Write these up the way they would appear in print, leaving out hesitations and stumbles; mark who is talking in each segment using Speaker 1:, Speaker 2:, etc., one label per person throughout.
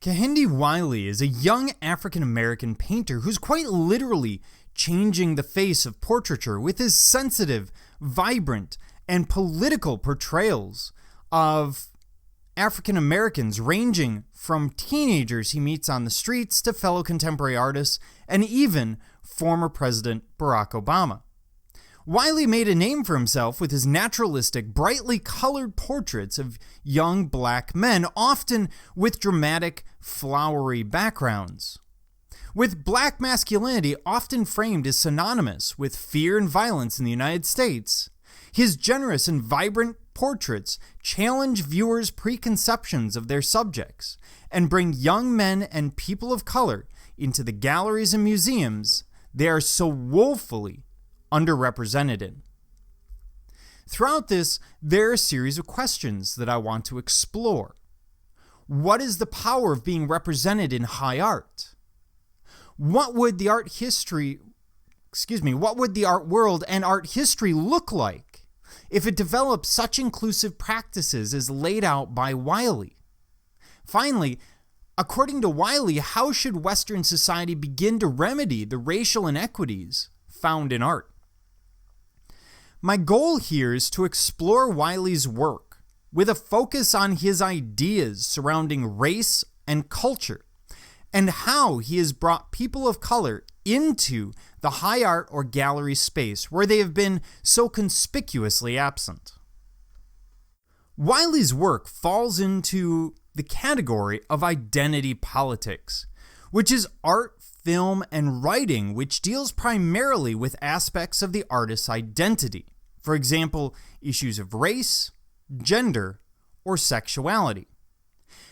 Speaker 1: Kehinde Wiley is a young African-American painter who's quite literally changing the face of portraiture with his sensitive, vibrant, and political portrayals of African Americans, ranging from teenagers he meets on the streets to fellow contemporary artists and even former President Barack Obama. Wiley made a name for himself with his naturalistic, brightly colored portraits of young black men, often with dramatic, flowery backgrounds. With black masculinity often framed as synonymous with fear and violence in the United States, his generous and vibrant portraits challenge viewers' preconceptions of their subjects and bring young men and people of color into the galleries and museums they are so woefully underrepresented in. Throughout this, there are a series of questions that I want to explore. What is the power of being represented in high art? What would the art world and art history look like if it developed such inclusive practices as laid out by Wiley? Finally, according to Wiley, how should Western society begin to remedy the racial inequities found in art? My goal here is to explore Wiley's work with a focus on his ideas surrounding race and culture, and how he has brought people of color into the high art or gallery space where they have been so conspicuously absent. Wiley's work falls into the category of identity politics, which is art, film, and writing which deals primarily with aspects of the artist's identity. For example, issues of race, gender, or sexuality.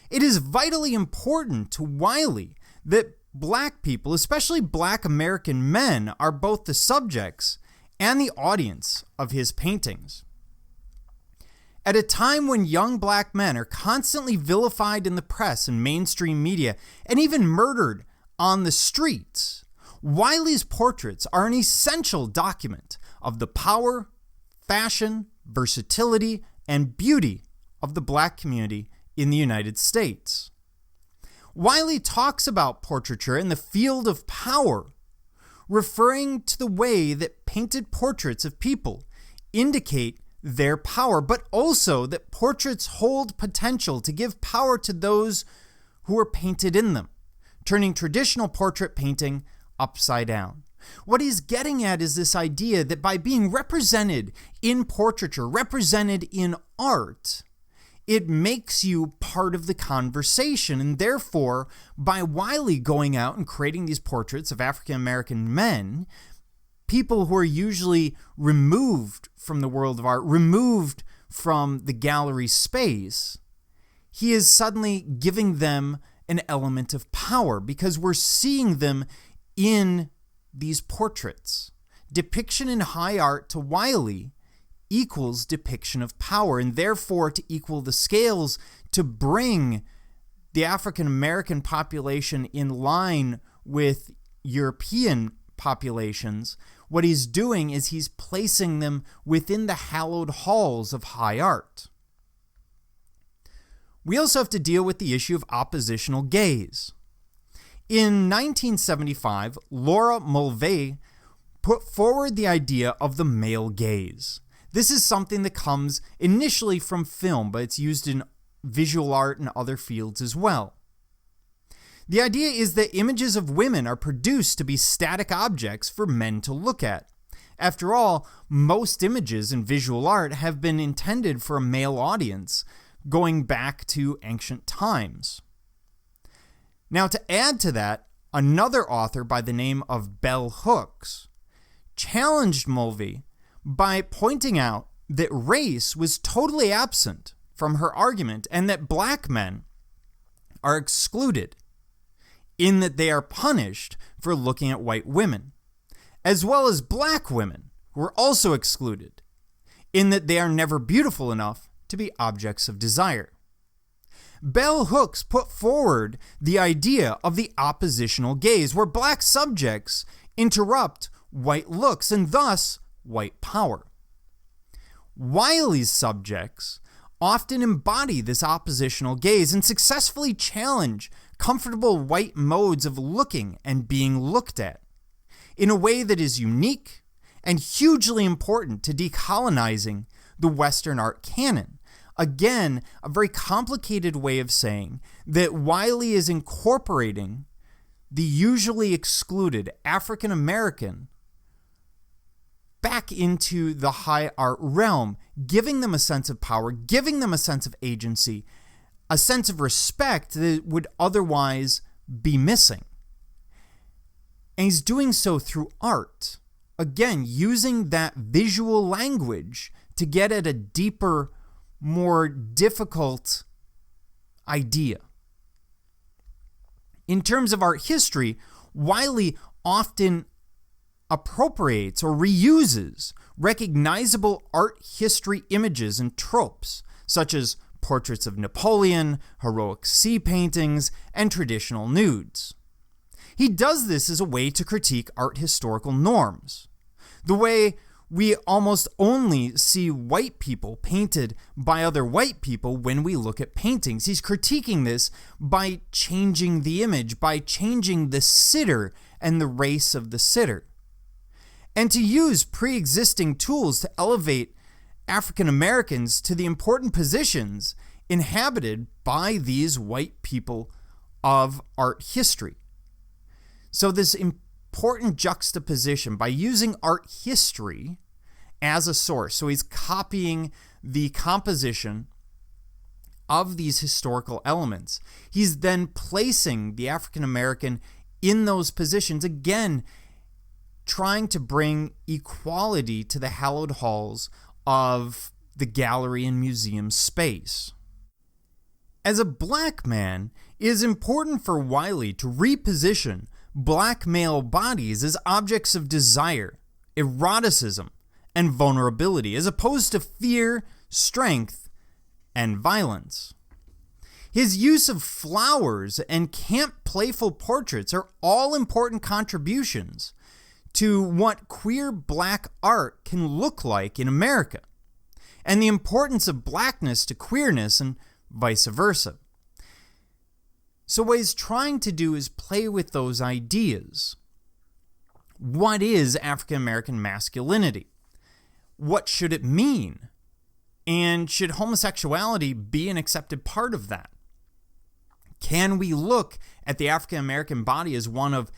Speaker 1: It is vitally important to Wiley that black people, especially black American men, are both the subjects and the audience of his paintings. At a time when young black men are constantly vilified in the press and mainstream media, and even murdered on the streets, Wiley's portraits are an essential document of the power, fashion, versatility, and beauty of the black community in the United States. Wiley talks about portraiture in the field of power, referring to the way that painted portraits of people indicate their power, but also that portraits hold potential to give power to those who are painted in them, turning traditional portrait painting upside down. What he's getting at is this idea that by being represented in portraiture, represented in art, it makes you part of the conversation. And therefore, by Wiley going out and creating these portraits of African American men, people who are usually removed from the world of art, removed from the gallery space, he is suddenly giving them an element of power because we're seeing them in these portraits. Depiction in high art to Wiley equals depiction of power, and therefore to equal the scales to bring the African American population in line with European populations. What he's doing is he's placing them within the hallowed halls of high art. We also have to deal with the issue of oppositional gaze. In 1975, Laura Mulvey put forward the idea of the male gaze. This is something that comes initially from film, but it's used in visual art and other fields as well. The idea is that images of women are produced to be static objects for men to look at. After all, most images in visual art have been intended for a male audience, going back to ancient times. Now, to add to that, another author by the name of Bell Hooks challenged Mulvey by pointing out that race was totally absent from her argument and that black men are excluded in that they are punished for looking at white women, as well as black women who are also excluded in that they are never beautiful enough to be objects of desire. Bell Hooks put forward the idea of the oppositional gaze, where black subjects interrupt white looks and thus white power. Wiley's subjects often embody this oppositional gaze and successfully challenge comfortable white modes of looking and being looked at, in a way that is unique and hugely important to decolonizing the Western art canon. Again, a very complicated way of saying that Wiley is incorporating the usually excluded African American back into the high art realm, giving them a sense of power, giving them a sense of agency, a sense of respect that would otherwise be missing. And he's doing so through art. Again, using that visual language to get at a deeper, more difficult idea. In terms of art history, Wiley often appropriates or reuses recognizable art history images and tropes, such as portraits of Napoleon, heroic sea paintings, and traditional nudes. He does this as a way to critique art historical norms, the way we almost only see white people painted by other white people when we look at paintings. He's critiquing this by changing the image, by changing the sitter and the race of the sitter. And to use pre-existing tools to elevate African Americans to the important positions inhabited by these white people of art history. So this important juxtaposition by using art history as a source. So he's copying the composition of these historical elements. He's then placing the African American in those positions, again, trying to bring equality to the hallowed halls of the gallery and museum space. As a black man, it is important for Wiley to reposition black male bodies as objects of desire, eroticism, and vulnerability, as opposed to fear, strength, and violence. His use of flowers and camp playful portraits are all important contributions to what queer black art can look like in America, and the importance of blackness to queerness and vice versa. So what he's trying to do is play with those ideas. What is African American masculinity? What should it mean? And should homosexuality be an accepted part of that? Can we look at the African American body as one of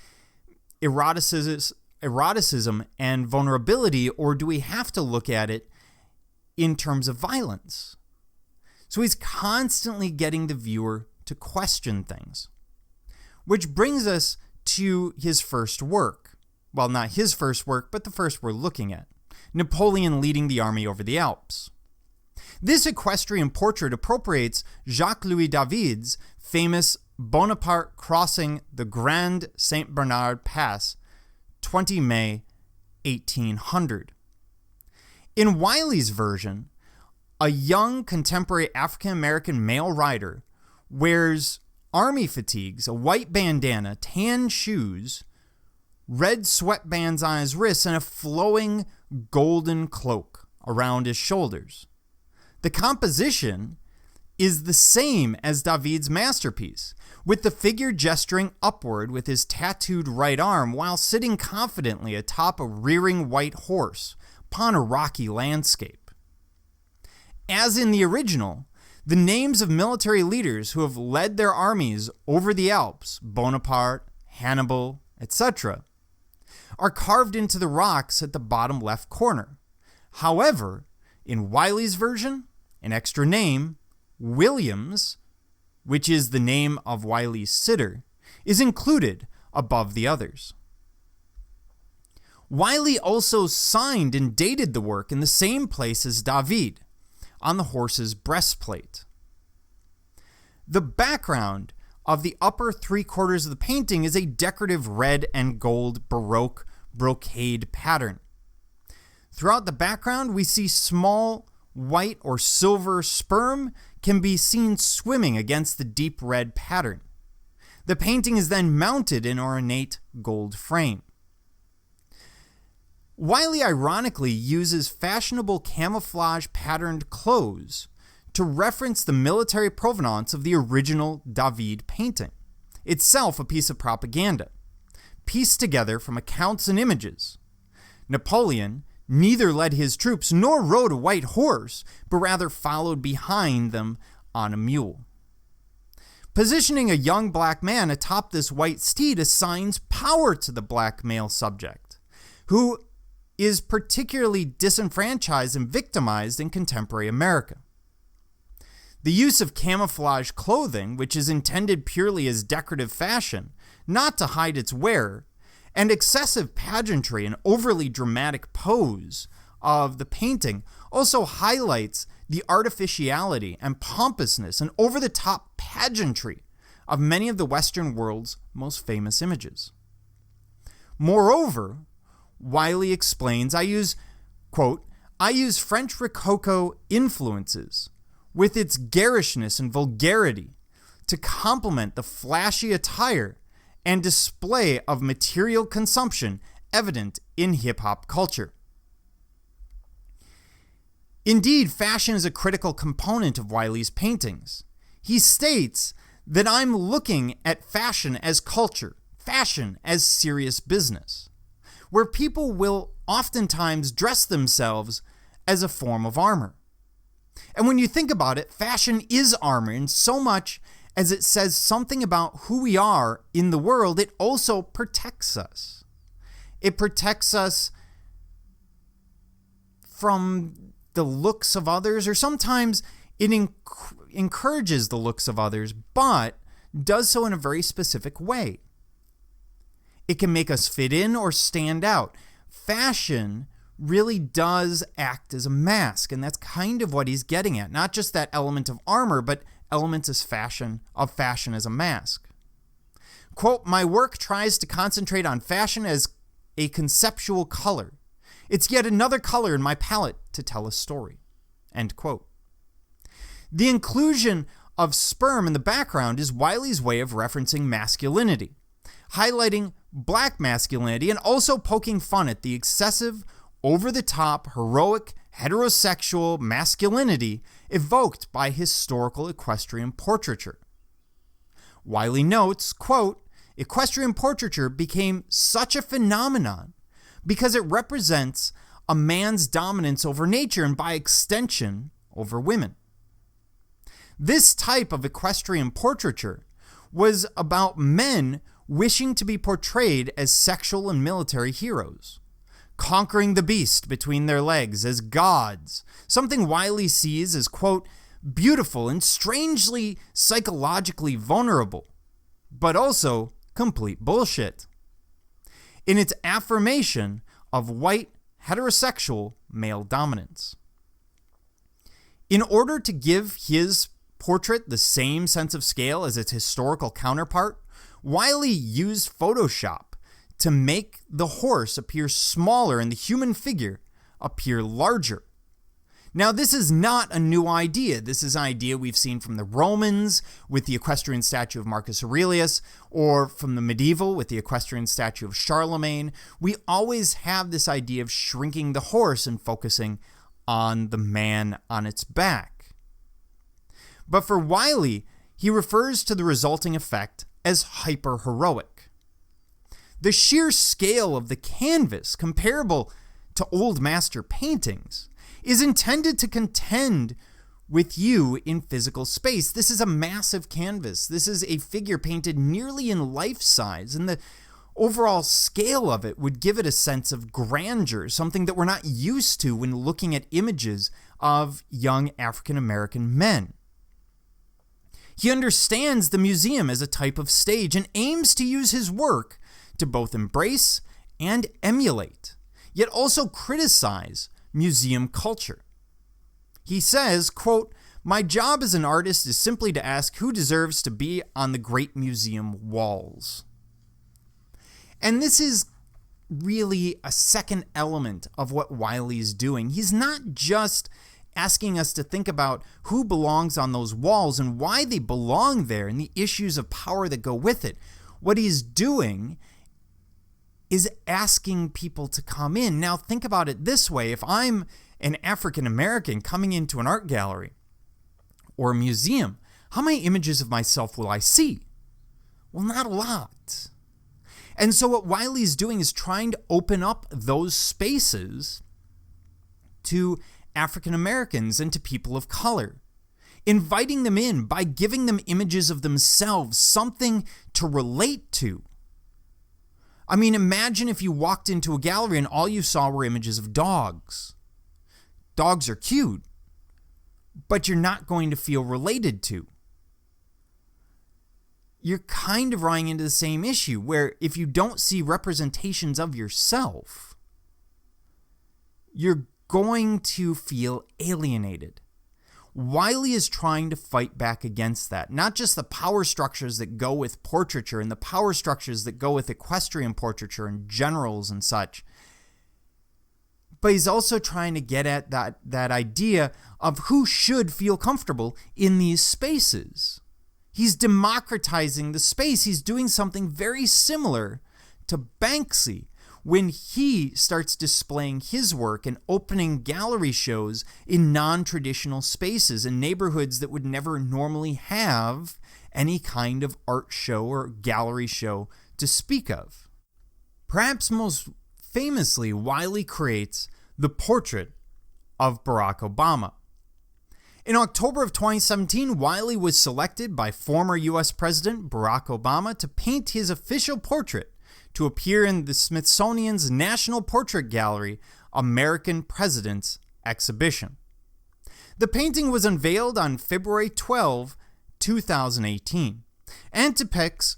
Speaker 1: eroticism and vulnerability, or do we have to look at it in terms of violence? So he's constantly getting the viewer to question things. Which brings us to his first work. Well, not his first work, but the first we're looking at. Napoleon leading the army over the Alps. This equestrian portrait appropriates Jacques-Louis David's famous Bonaparte crossing the Grand St. Bernard Pass, 20 May 1800. In Wiley's version, a young contemporary African-American male rider wears army fatigues, a white bandana, tan shoes, red sweatbands on his wrists, and a flowing golden cloak around his shoulders. The composition is the same as David's masterpiece, with the figure gesturing upward with his tattooed right arm while sitting confidently atop a rearing white horse upon a rocky landscape. As in the original, the names of military leaders who have led their armies over the Alps, Bonaparte, Hannibal, etc., are carved into the rocks at the bottom left corner. However, in Wiley's version, an extra name, Williams, which is the name of Wiley's sitter, is included above the others. Wiley also signed and dated the work in the same place as David, on the horse's breastplate. The background of the upper 3/4 of the painting is a decorative red and gold Baroque brocade pattern. Throughout the background, we see small white or silver sperm can be seen swimming against the deep red pattern. The painting is then mounted in an ornate gold frame. Wiley ironically uses fashionable camouflage patterned clothes to reference the military provenance of the original David painting. itself a piece of propaganda, pieced together from accounts and images. Napoleon neither led his troops nor rode a white horse, but rather followed behind them on a mule. Positioning a young black man atop this white steed assigns power to the black male subject, who is particularly disenfranchised and victimized in contemporary America. The use of camouflage clothing, which is intended purely as decorative fashion, not to hide its wearer, and excessive pageantry and overly dramatic pose of the painting also highlights the artificiality and pompousness and over-the-top pageantry of many of the Western world's most famous images. Moreover, Wiley explains, I use French Rococo influences with its garishness and vulgarity to complement the flashy attire and display of material consumption evident in hip-hop culture. Indeed, fashion is a critical component of Wiley's paintings. He states that I'm looking at fashion as culture, fashion as serious business, where people will oftentimes dress themselves as a form of armor. And when you think about it, fashion is armor in so much as it says something about who we are in the world. It also protects us. It protects us from the looks of others, or sometimes it encourages the looks of others, but does so in a very specific way. It can make us fit in or stand out. Fashion really does act as a mask, and that's kind of what he's getting at. Not just that element of armor, but elements of fashion as a mask. Quote, my work tries to concentrate on fashion as a conceptual color. It's yet another color in my palette to tell a story. End quote. The inclusion of sperm in the background is Wiley's way of referencing masculinity, highlighting black masculinity and also poking fun at the excessive, over-the-top, heroic, heterosexual masculinity evoked by historical equestrian portraiture. Wiley notes, quote, equestrian portraiture became such a phenomenon because it represents a man's dominance over nature and by extension over women. This type of equestrian portraiture was about men wishing to be portrayed as sexual and military heroes, conquering the beast between their legs as gods, something Wiley sees as, quote, beautiful and strangely psychologically vulnerable, but also complete bullshit, in its affirmation of white heterosexual male dominance. In order to give his portrait the same sense of scale as its historical counterpart, Wiley used Photoshop to make the horse appear smaller and the human figure appear larger. Now, this is not a new idea. This is an idea we've seen from the Romans with the equestrian statue of Marcus Aurelius, or from the medieval with the equestrian statue of Charlemagne. We always have this idea of shrinking the horse and focusing on the man on its back. But for Wiley, he refers to the resulting effect as hyper-heroic. The sheer scale of the canvas, comparable to old master paintings, is intended to contend with you in physical space. This is a massive canvas. This is a figure painted nearly in life size, and the overall scale of it would give it a sense of grandeur, something that we're not used to when looking at images of young African American men. He understands the museum as a type of stage and aims to use his work to both embrace and emulate, yet also criticize museum culture. He says, quote, my job as an artist is simply to ask who deserves to be on the great museum walls. And this is really a second element of what Wiley's doing. He's not just asking us to think about who belongs on those walls and why they belong there and the issues of power that go with it. What he's doing is asking people to come in. Now think about it this way. If I'm an African American coming into an art gallery or a museum, how many images of myself will I see? Well, not a lot. And so what Wiley's doing is trying to open up those spaces to African Americans and to people of color, inviting them in by giving them images of themselves, something to relate to. I mean, imagine if you walked into a gallery and all you saw were images of dogs. Dogs are cute, but you're not going to feel related to. You're kind of running into the same issue where if you don't see representations of yourself, you're going to feel alienated. Wiley is trying to fight back against that. Not just the power structures that go with portraiture and the power structures that go with equestrian portraiture and generals and such, but he's also trying to get at that idea of who should feel comfortable in these spaces. He's democratizing the space. He's doing something very similar to Banksy when he starts displaying his work and opening gallery shows in non-traditional spaces in neighborhoods that would never normally have any kind of art show or gallery show to speak of. Perhaps most famously, Wiley creates the portrait of Barack Obama. In October of 2017, Wiley was selected by former U.S. President Barack Obama to paint his official portrait to appear in the Smithsonian's National Portrait Gallery American Presidents exhibition. The painting was unveiled on February 12, 2018, and depicts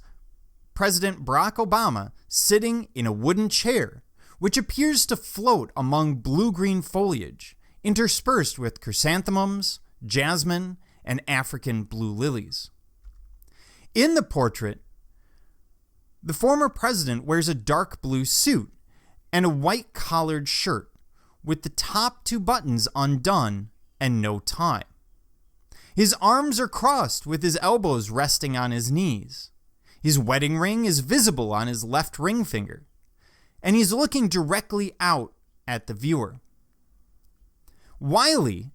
Speaker 1: President Barack Obama sitting in a wooden chair, which appears to float among blue-green foliage, interspersed with chrysanthemums, jasmine, and African blue lilies. In the portrait, the former president wears a dark blue suit and a white collared shirt with the top two buttons undone and no tie. His arms are crossed with his elbows resting on his knees. His wedding ring is visible on his left ring finger, and he's looking directly out at the viewer. Wiley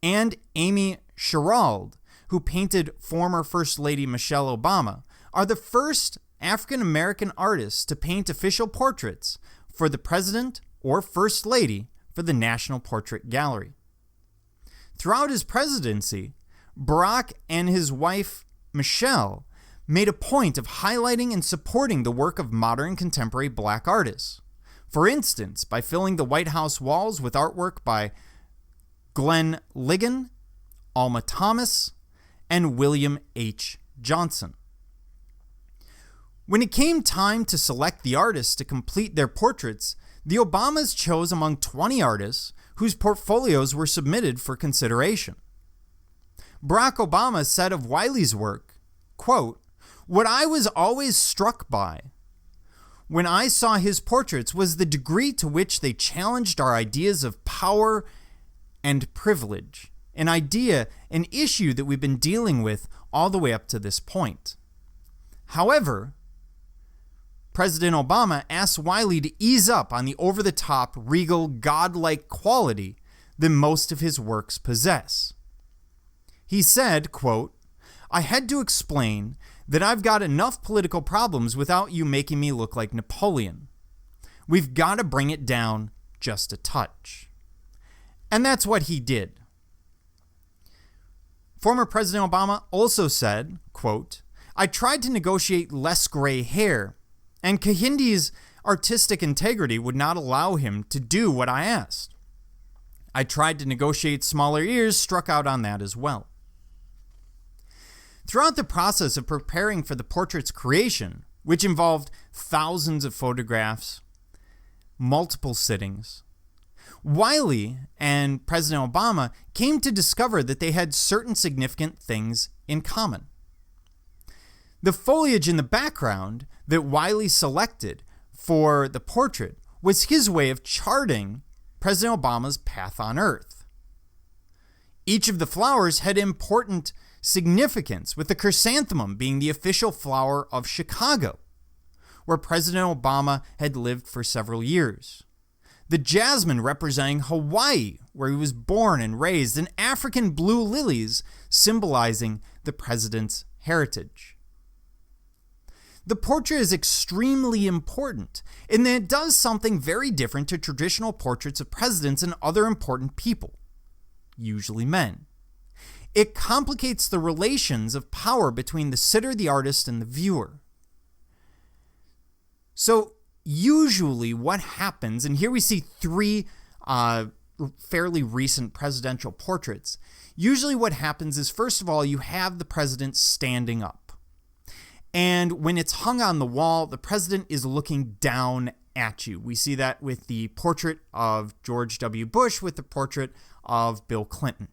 Speaker 1: and Amy Sherald, who painted former First Lady Michelle Obama, are the first African American artists to paint official portraits for the President or First Lady for the National Portrait Gallery. Throughout his presidency, Barack and his wife Michelle made a point of highlighting and supporting the work of modern contemporary black artists. For instance, by filling the White House walls with artwork by Glenn Ligon, Alma Thomas, and William H. Johnson. When it came time to select the artists to complete their portraits, the Obamas chose among 20 artists whose portfolios were submitted for consideration. Barack Obama said of Wiley's work, quote, "What I was always struck by when I saw his portraits was the degree to which they challenged our ideas of power and privilege, an issue that we've been dealing with all the way up to this point." However, President Obama asked Wiley to ease up on the over-the-top, regal, godlike quality that most of his works possess. He said, quote, "I had to explain that I've got enough political problems without you making me look like Napoleon. We've got to bring it down just a touch." And that's what he did. Former President Obama also said, quote, "I tried to negotiate less gray hair, and Kehinde's artistic integrity would not allow him to do what I asked. I tried to negotiate smaller ears, struck out on that as well." Throughout the process of preparing for the portrait's creation, which involved thousands of photographs, multiple sittings, Wiley and President Obama came to discover that they had certain significant things in common. The foliage in the background that Wiley selected for the portrait was his way of charting President Obama's path on Earth. Each of the flowers had important significance, with the chrysanthemum being the official flower of Chicago, where President Obama had lived for several years. The jasmine representing Hawaii, where he was born and raised, and African blue lilies symbolizing the president's heritage. The portrait is extremely important in that it does something very different to traditional portraits of presidents and other important people, usually men. It complicates the relations of power between the sitter, the artist, and the viewer. So usually what happens, and here we see three fairly recent presidential portraits. Usually what happens is, first of all, you have the president standing up. And when it's hung on the wall, the president is looking down at you. We see that with the portrait of George W. Bush, with the portrait of Bill Clinton.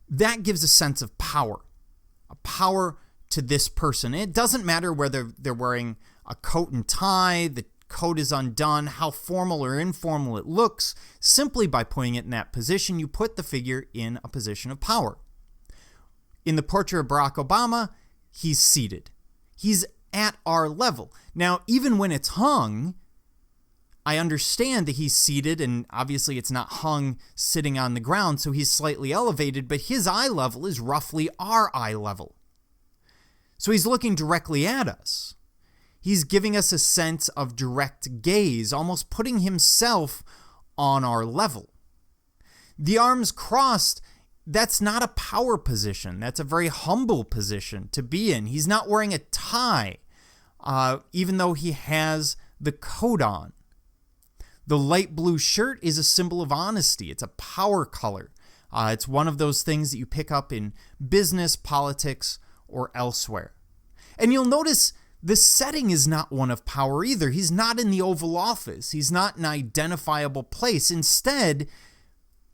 Speaker 1: That gives a sense of power, a power to this person. It doesn't matter whether they're wearing a coat and tie, the coat is undone, how formal or informal it looks. Simply by putting it in that position, you put the figure in a position of power. In the portrait of Barack Obama, he's seated. He's at our level. Now, even when it's hung, I understand that he's seated, and obviously it's not hung sitting on the ground, so he's slightly elevated, but his eye level is roughly our eye level. So he's looking directly at us. He's giving us a sense of direct gaze, almost putting himself on our level. The arms crossed, that's not a power position. That's a very humble position to be in. He's not wearing a tie, even though he has the coat on. The light blue shirt is a symbol of honesty. It's a power color. It's one of those things that you pick up in business, politics, or elsewhere. And you'll notice the setting is not one of power either. He's not in the Oval Office. He's not in an identifiable place. Instead,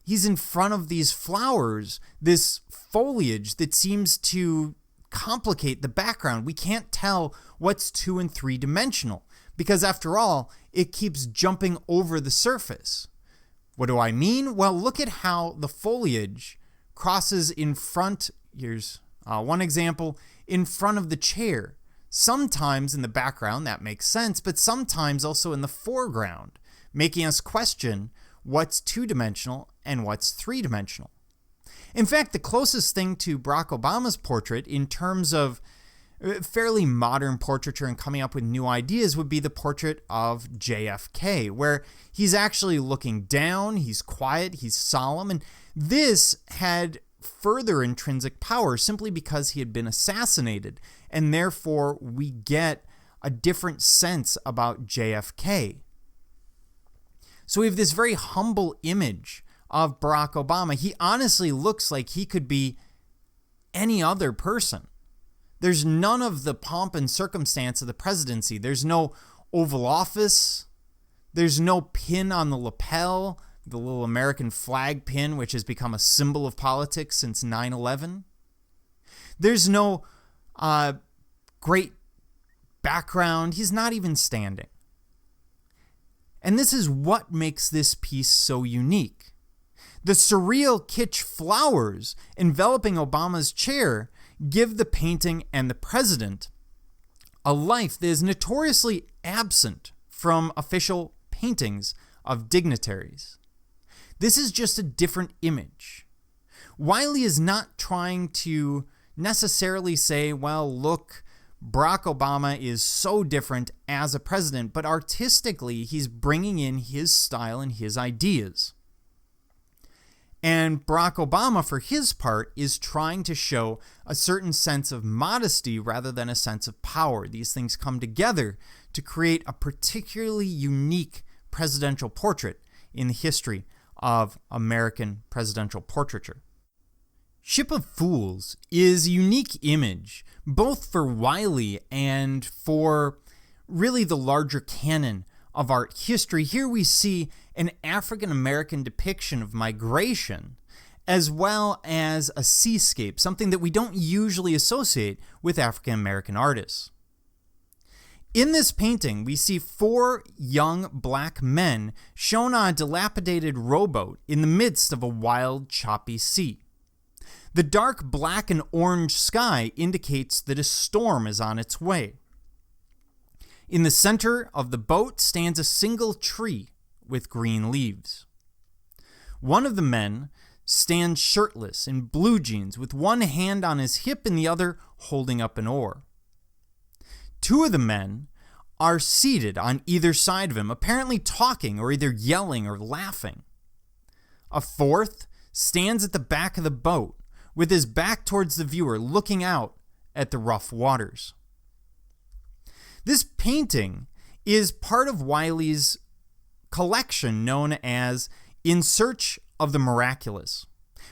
Speaker 1: he's in front of these flowers, this foliage that seems to complicate the background. We can't tell what's 2- and 3-dimensional because, after all, it keeps jumping over the surface. What do I mean? Well, look at how the foliage crosses in front. Here's one example, in front of the chair. Sometimes in the background that makes sense, but sometimes also in the foreground, making us question what's 2-dimensional and what's 3-dimensional. In fact, the closest thing to Barack Obama's portrait in terms of fairly modern portraiture and coming up with new ideas would be the portrait of JFK, where he's actually looking down, he's quiet, he's solemn, and this had further intrinsic power simply because he had been assassinated, and therefore we get a different sense about JFK. So we have this very humble image of Barack Obama. He honestly looks like he could be any other person. There's none of the pomp and circumstance of the presidency. There's no Oval Office. There's no pin on the lapel, the little American flag pin, which has become a symbol of politics since 9/11. There's no great background. He's not even standing. And this is what makes this piece so unique. The surreal kitsch flowers enveloping Obama's chair give the painting and the president a life that is notoriously absent from official paintings of dignitaries. This is just a different image. Wiley is not trying to necessarily say, well, look, Barack Obama is so different as a president, but artistically, he's bringing in his style and his ideas. And Barack Obama, for his part, is trying to show a certain sense of modesty rather than a sense of power. These things come together to create a particularly unique presidential portrait in the history of American presidential portraiture. Ship of Fools is a unique image, both for Wiley and for really the larger canon of art history. Here we see an African-American depiction of migration, as well as a seascape, something that we don't usually associate with African-American artists. In this painting, we see 4 young black men shown on a dilapidated rowboat in the midst of a wild, choppy sea. The dark black and orange sky indicates that a storm is on its way. In the center of the boat stands a single tree with green leaves. One of the men stands shirtless in blue jeans with one hand on his hip and the other holding up an oar. Two of the men are seated on either side of him, apparently talking or either yelling or laughing. A fourth stands at the back of the boat with his back towards the viewer, looking out at the rough waters. This painting is part of Wiley's collection known as In Search of the Miraculous,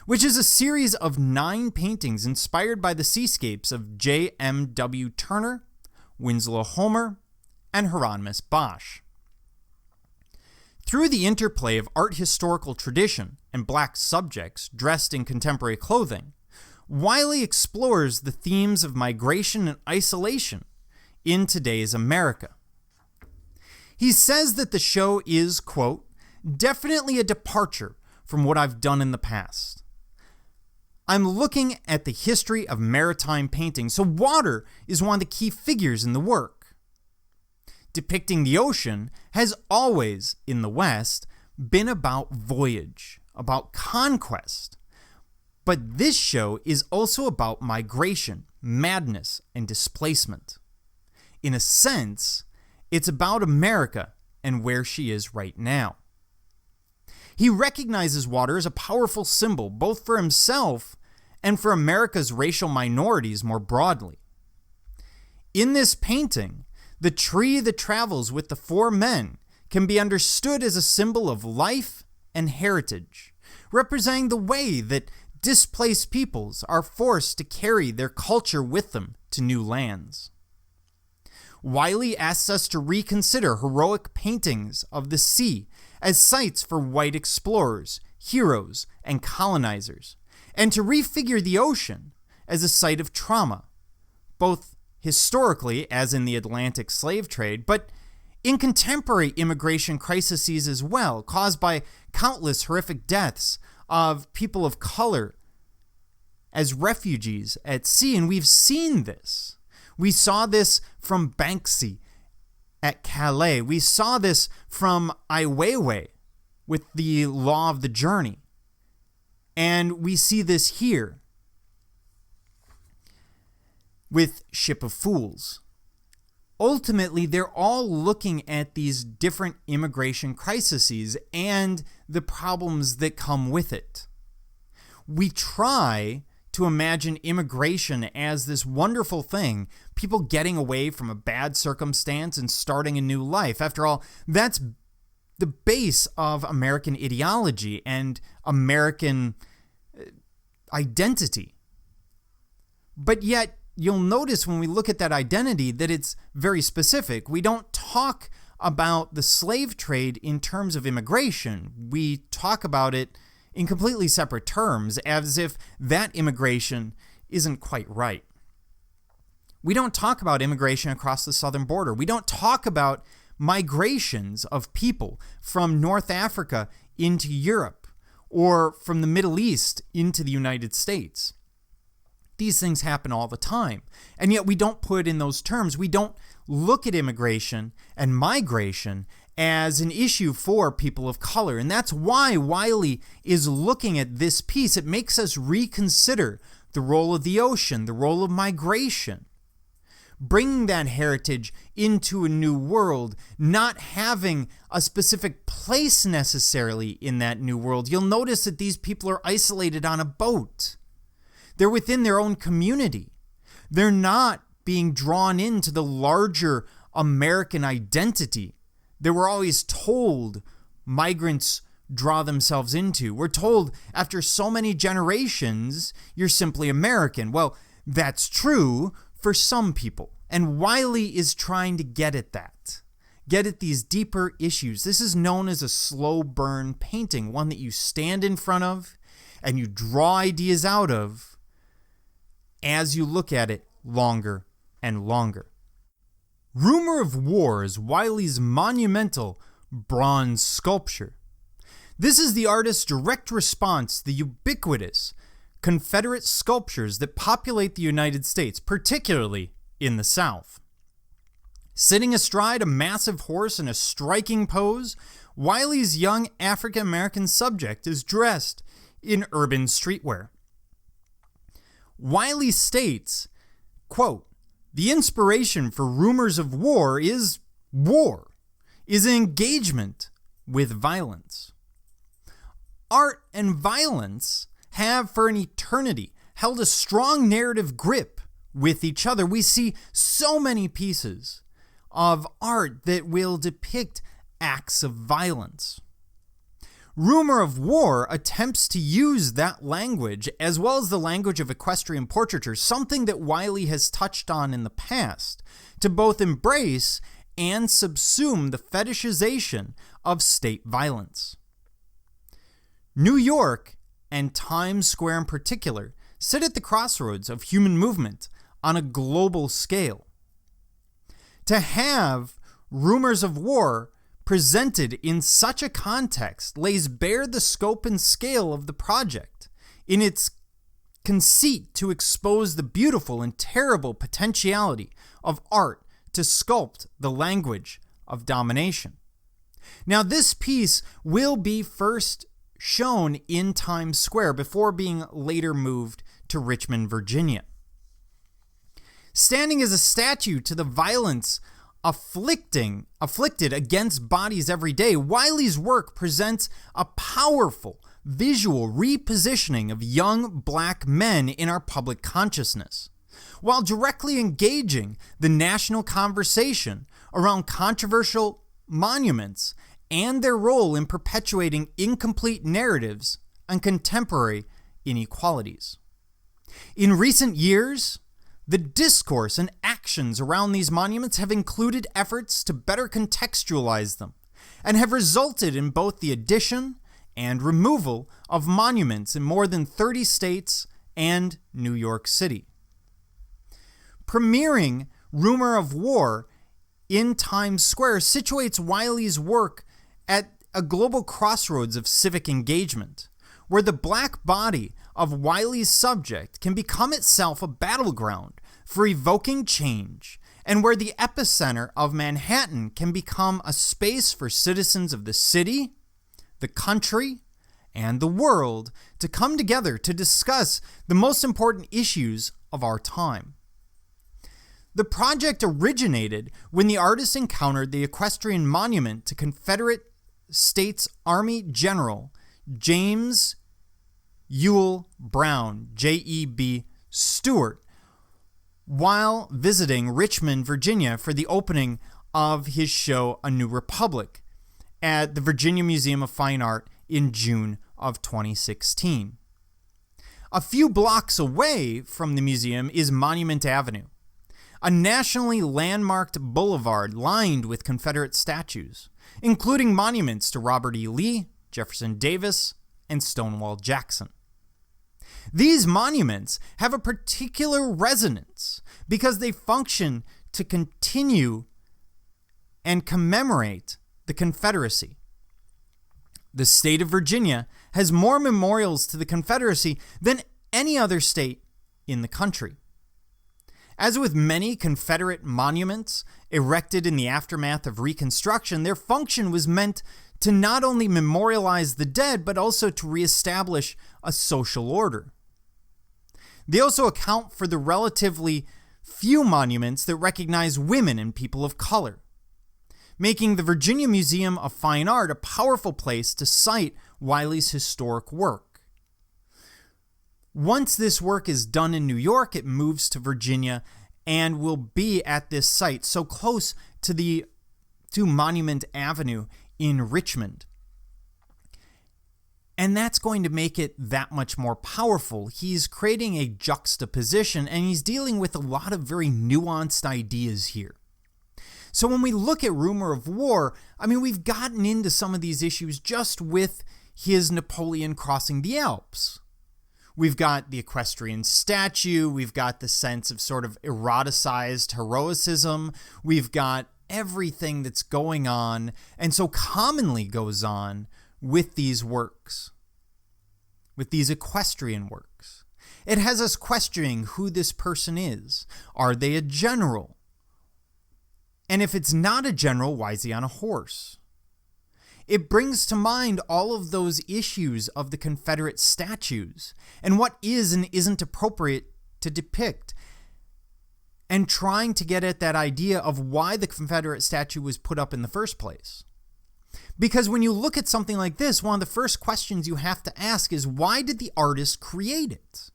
Speaker 1: which is a series of 9 paintings inspired by the seascapes of J.M.W. Turner, Winslow Homer, and Hieronymus Bosch. Through the interplay of art historical tradition and black subjects dressed in contemporary clothing, Wiley explores the themes of migration and isolation in today's America. He says that the show is, quote, definitely a departure from what I've done in the past. I'm looking at the history of maritime painting, so water is one of the key figures in the work. Depicting the ocean has always, in the West, been about voyage, about conquest. But this show is also about migration, madness, and displacement. In a sense, it's about America and where she is right now. He recognizes water as a powerful symbol, both for himself and for America's racial minorities more broadly. In this painting, the tree that travels with the 4 men can be understood as a symbol of life and heritage, representing the way that displaced peoples are forced to carry their culture with them to new lands. Wiley asks us to reconsider heroic paintings of the sea as sites for white explorers, heroes, and colonizers, and to refigure the ocean as a site of trauma, both historically, as in the Atlantic slave trade, but in contemporary immigration crises as well, caused by countless horrific deaths of people of color as refugees at sea. And we've seen this. We saw this from Banksy at Calais. We saw this from Ai Weiwei with the Law of the Journey. And we see this here with Ship of Fools. Ultimately, they're all looking at these different immigration crises and the problems that come with it. We try to imagine immigration as this wonderful thing, people getting away from a bad circumstance and starting a new life. After all, that's the base of American ideology and American identity. But yet, you'll notice when we look at that identity that it's very specific. We don't talk about the slave trade in terms of immigration. We talk about it in completely separate terms, as if that immigration isn't quite right. We don't talk about immigration across the southern border. We don't talk about migrations of people from North Africa into Europe or from the Middle East into the United States. These things happen all the time, and yet we don't put it in those terms. We don't look at immigration and migration as an issue for people of color, and that's why Wiley is looking at this piece. It makes us reconsider the role of the ocean, the role of migration, bringing that heritage into a new world, not having a specific place necessarily in that new world. You'll notice that these people are isolated on a boat. They're within their own community. They're not being drawn into the larger American identity that we're always told migrants draw themselves into. We're told after so many generations, you're simply American. Well, that's true for some people. And Wiley is trying to get at that, get at these deeper issues. This is known as a slow burn painting, one that you stand in front of and you draw ideas out of as you look at it longer and longer. Rumor of War is Wiley's monumental bronze sculpture. This is the artist's direct response to the ubiquitous Confederate sculptures that populate the United States, particularly in the South. Sitting astride a massive horse in a striking pose, Wiley's young African-American subject is dressed in urban streetwear. Wiley states, quote, The inspiration for rumors of war, is an engagement with violence. Art and violence have for an eternity held a strong narrative grip with each other. We see so many pieces of art that will depict acts of violence. Rumor of War attempts to use that language, as well as the language of equestrian portraiture, something that Wiley has touched on in the past, to both embrace and subsume the fetishization of state violence. New York, and Times Square in particular, sit at the crossroads of human movement on a global scale. To have rumors of war presented in such a context lays bare the scope and scale of the project in its conceit to expose the beautiful and terrible potentiality of art to sculpt the language of domination. Now, this piece will be first shown in Times Square before being later moved to Richmond, Virginia. Standing as a statue to the violence afflicted against bodies every day, Wiley's work presents a powerful visual repositioning of young black men in our public consciousness, while directly engaging the national conversation around controversial monuments and their role in perpetuating incomplete narratives on contemporary inequalities. In recent years, the discourse and actions around these monuments have included efforts to better contextualize them and have resulted in both the addition and removal of monuments in more than 30 states and New York City. Premiering Rumor of War in Times Square situates Wiley's work at a global crossroads of civic engagement, where the black body of Wiley's subject can become itself a battleground for evoking change, and where the epicenter of Manhattan can become a space for citizens of the city, the country, and the world to come together to discuss the most important issues of our time. The project originated when the artist encountered the equestrian monument to Confederate States Army General James Ewell Brown, J.E.B. Stuart, while visiting Richmond, Virginia for the opening of his show A New Republic at the Virginia Museum of Fine Art in June of 2016. A few blocks away from the museum is Monument Avenue, a nationally landmarked boulevard lined with Confederate statues, including monuments to Robert E. Lee, Jefferson Davis, and Stonewall Jackson. These monuments have a particular resonance because they function to continue and commemorate the Confederacy. The state of Virginia has more memorials to the Confederacy than any other state in the country. As with many Confederate monuments erected in the aftermath of Reconstruction, their function was meant to not only memorialize the dead, but also to reestablish a social order. They also account for the relatively few monuments that recognize women and people of color, making the Virginia Museum of Fine Art a powerful place to cite Wiley's historic work. Once this work is done in New York, it moves to Virginia and will be at this site, so close to Monument Avenue in Richmond. And that's going to make it that much more powerful. He's creating a juxtaposition, and he's dealing with a lot of very nuanced ideas here. So when we look at Rumor of War, we've gotten into some of these issues just with his Napoleon crossing the Alps. We've got the equestrian statue, we've got the sense of sort of eroticized heroicism, we've got everything that's going on, and so commonly goes on with these works, with these equestrian works. It has us questioning who this person is. Are they a general? And if it's not a general, why is he on a horse? It brings to mind all of those issues of the Confederate statues and what is and isn't appropriate to depict. and trying to get at that idea of why the Confederate statue was put up in the first place. Because when you look at something like this, one of the first questions you have to ask is, why did the artist create it?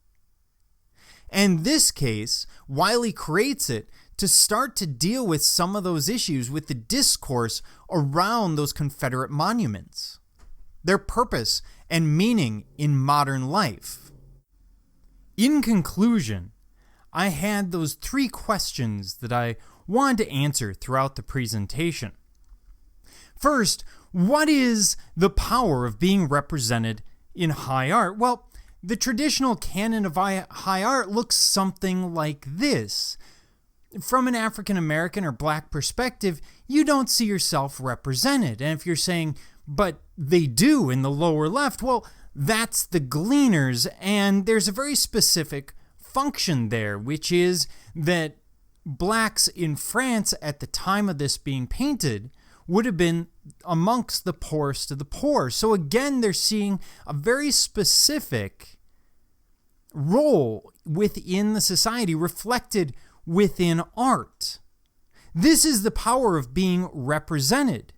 Speaker 1: In this case, Wiley creates it to start to deal with some of those issues with the discourse around those Confederate monuments, their purpose and meaning in modern life. In conclusion, I had those 3 questions that I wanted to answer throughout the presentation. First, what is the power of being represented in high art? Well, the traditional canon of high art looks something like this. From an African American or Black perspective, you don't see yourself represented. And if you're saying, but they do in the lower left, well, that's the gleaners, and there's a very specific function there, which is that Blacks in France at the time of this being painted would have been amongst the poorest of the poor. So again, they're seeing a very specific role within the society reflected within art. This is the power of being represented.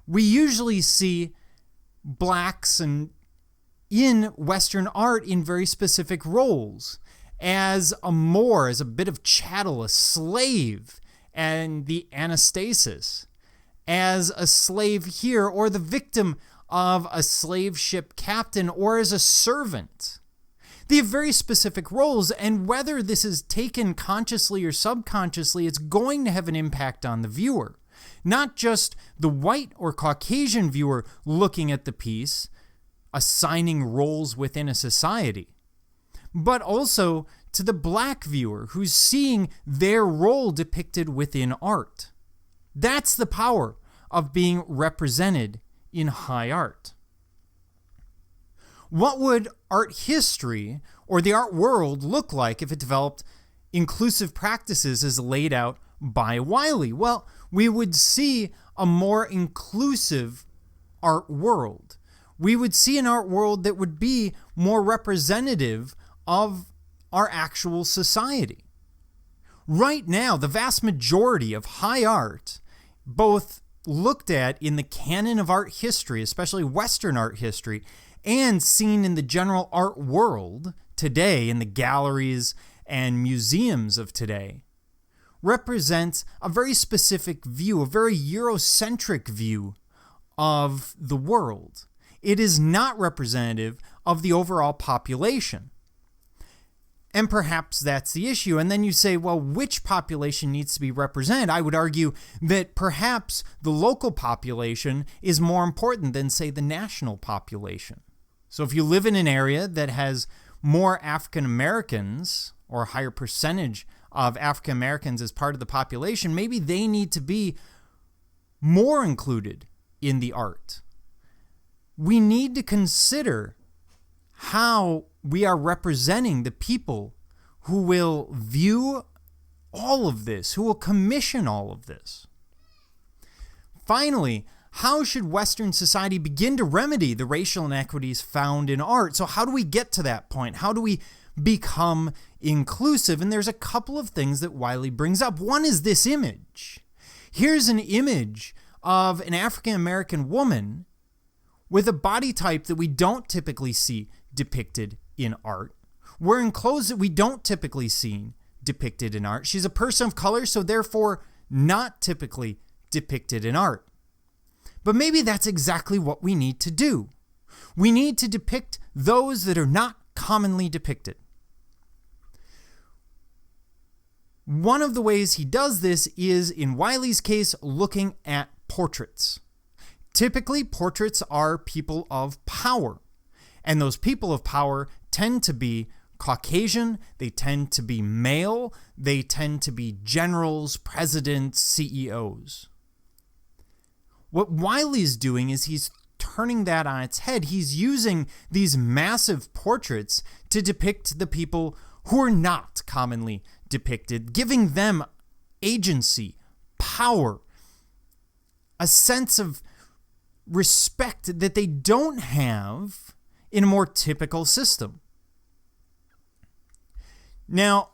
Speaker 1: We usually see Blacks in Western art in very specific roles, as a Moor, as a bit of chattel, a slave, and the anastasis, as a slave here, or the victim of a slave ship captain, or as a servant. They have very specific roles, and whether this is taken consciously or subconsciously, it's going to have an impact on the viewer. Not just the white or Caucasian viewer looking at the piece, assigning roles within a society, but also to the Black viewer who's seeing their role depicted within art. That's the power of being represented in high art. What would art history or the art world look like if it developed inclusive practices as laid out by Wiley? Well, we would see a more inclusive art world. We would see an art world that would be more representative of our actual society. Right now, the vast majority of high art, both looked at in the canon of art history, especially Western art history, and seen in the general art world today, in the galleries and museums of today, represents a very specific view, a very Eurocentric view of the world. It is not representative of the overall population. And perhaps that's the issue. And then you say, well, which population needs to be represented? I would argue that perhaps the local population is more important than, say, the national population. So if you live in an area that has more African Americans, or a higher percentage of African Americans as part of the population, maybe they need to be more included in the art. We need to consider how we are representing the people who will view all of this, who will commission all of this. Finally, how should Western society begin to remedy the racial inequities found in art? So how do we get to that point? How do we become inclusive? And there's a couple of things that Wiley brings up. One is this image. Here's an image of an African American woman with a body type that we don't typically see depicted in art. Wearing clothes that we don't typically see depicted in art. She's a person of color, so therefore not typically depicted in art. But maybe that's exactly what we need to do. We need to depict those that are not commonly depicted. One of the ways he does this is, in Wiley's case, looking at portraits. Typically, portraits are people of power, and those people of power tend to be Caucasian, they tend to be male, they tend to be generals, presidents, CEOs. What Wiley's doing is he's turning that on its head. He's using these massive portraits to depict the people who are not commonly depicted, giving them agency, power, a sense of respect that they don't have in a more typical system. Now,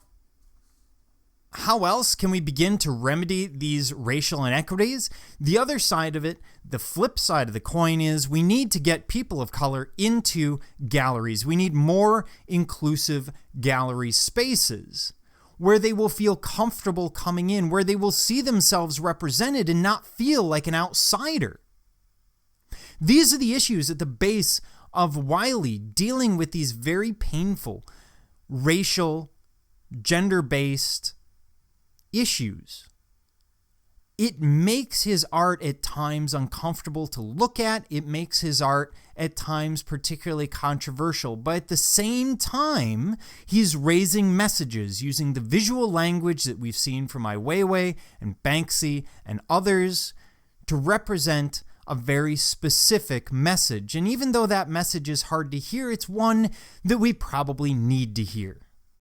Speaker 1: how else can we begin to remedy these racial inequities? The other side of it, the flip side of the coin, is we need to get people of color into galleries. We need more inclusive gallery spaces where they will feel comfortable coming in, where they will see themselves represented and not feel like an outsider. These are the issues at the base of Wiley dealing with these very painful racial, gender-based issues. It makes his art at times uncomfortable to look at. It makes his art at times particularly controversial. But at the same time, he's raising messages using the visual language that we've seen from Ai Weiwei and Banksy and others to represent a very specific message. And even though that message is hard to hear, it's one that we probably need to hear.